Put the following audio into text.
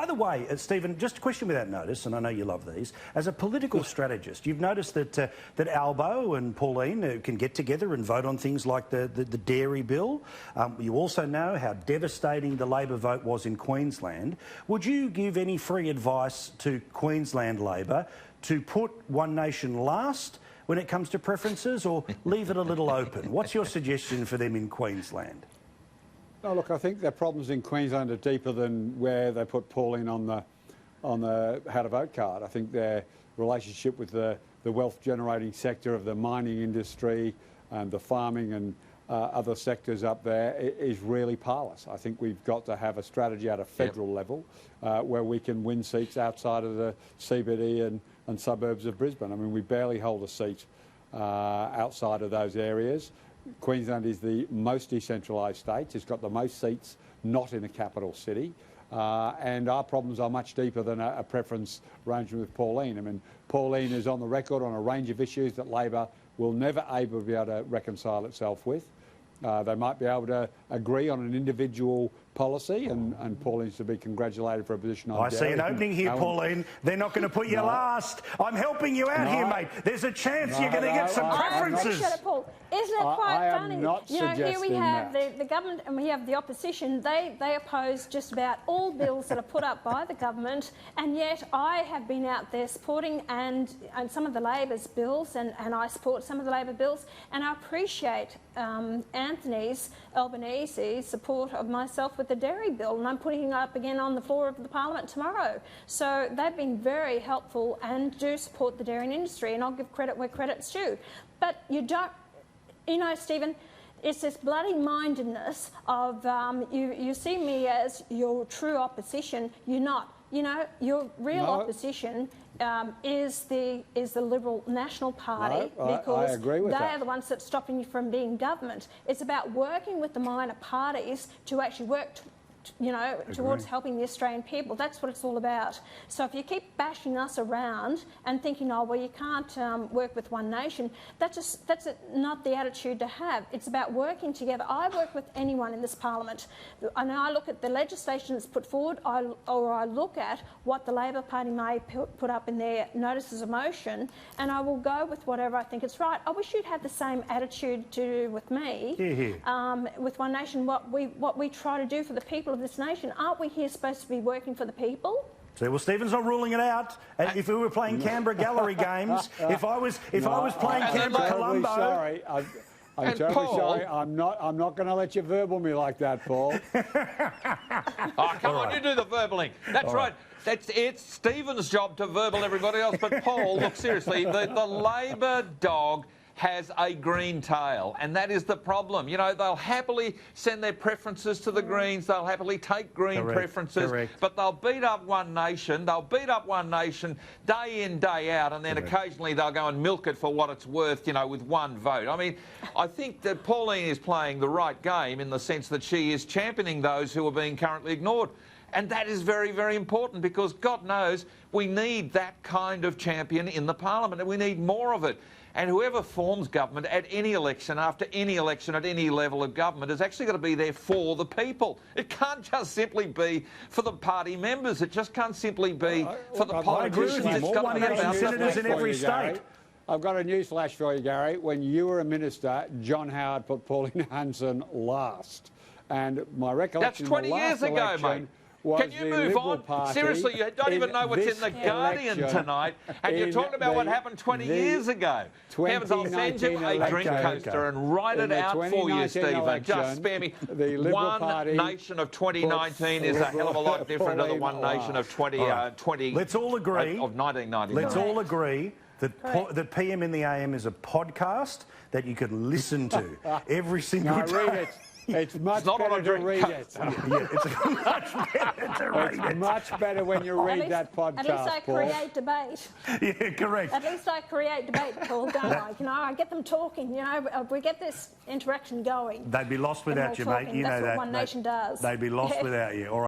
By the way, Stephen, just a question without notice, and I know you love these. As a political strategist, you've noticed that that Albo and Pauline can get together and vote on things like the dairy bill. You also know how devastating the Labor vote was in Queensland. Would you give any free advice to Queensland Labor to put One Nation last when it comes to preferences, or leave it a little open? What's your suggestion for them in Queensland? No, look, I think their problems in Queensland are deeper than where they put Pauline on the how to vote card. I think their relationship with the wealth generating sector of the mining industry and the farming and other sectors up there is really parlous. I think we've got to have a strategy at a federal level where we can win seats outside of the CBD and suburbs of Brisbane. I mean, we barely hold a seat outside of those areas. Queensland is the most decentralised state. It's got the most seats not in a capital city. And our problems are much deeper than a preference arrangement with Pauline. I mean, Pauline is on the record on a range of issues that Labor will never be able to reconcile itself with. They might be able to agree on an individual policy, and Pauline's to be congratulated for a position on dairy. I see an opening here, Pauline. They're not going to put you last. I'm helping you out here, mate. There's a chance you're going to get some preferences. Paul. Isn't it quite funny? You know, here we have the government and we have the opposition. They oppose just about all bills that are put up by the government, and yet I have been out there supporting and some of the Labor's bills, and I support some of the Labor bills, and I appreciate Anthony Albanese's support of myself with the dairy bill, and I'm putting it up again on the floor of the Parliament tomorrow. So they've been very helpful and do support the dairy industry, and I'll give credit where credit's due. But you don't, you know, Stephen, it's this bloody mindedness of you see me as your true opposition. You're not. You know, your real opposition is the Liberal National Party, because they are the ones that's stopping you from being government. It's about working with the minor parties to actually work towards helping the Australian people. That's what it's all about. So if you keep bashing us around and thinking, oh, well, you can't work with One Nation, that's not the attitude to have. It's about working together. I work with anyone in this Parliament. And I look at the legislation that's put forward, or I look at what the Labor Party may put up in their notices of motion, and I will go with whatever I think is right. I wish you'd have the same attitude to do with me. With One Nation, what we try to do for the people of this nation. Aren't we here supposed to be working for the people? So, well, Stephen's not ruling it out. And if we were playing Canberra Gallery games, if I was playing Canberra Colombo... I'm terribly sorry. I'm not going to let you verbal me like that, Paul. Oh, come on, you do the verballing. That's right. It's Stephen's job to verbal everybody else. But Paul, look, seriously, the Labor dog has a green tail, and that is the problem. You know, they'll happily send their preferences to the Greens, they'll happily take Green preferences, but they'll beat up One Nation, day in, day out, and then occasionally they'll go and milk it for what it's worth, you know, with one vote. I mean, I think that Pauline is playing the right game in the sense that she is championing those who are being currently ignored. And that is very, very important, because God knows we need that kind of champion in the Parliament, and we need more of it. And whoever forms government at any election, after any election, at any level of government, is actually got to be there for the people. It can't just simply be for the party members. It just can't simply be for the politicians. It's got to be about senators in every state. I've got a news flash for you, Gary. When you were a minister, John Howard put Pauline Hanson last. And my recollection... That's 20 years ago, mate. Can you move on? Seriously, you don't even know what's in The Guardian tonight, and you're talking about what happened 20 years ago. Heavens, I'll send you a drink coaster and write it out for you, Stephen. Just spare me. One Nation of 2019 is a hell of a lot different to the One Nation of 2020. Let's all agree. Of 1999. Let's all agree that PM in the AM is a podcast that you can listen to every single day. Read it. It's much better to read it. It's much better to read it. It's much better when you read that podcast, At least I create debate. Yeah, correct. At least I create debate, Paul, don't I? You know, I get them talking, you know, we get this interaction going. They'd be lost without you, mate. You know that. That's what One Nation does. They'd be lost without you. All right.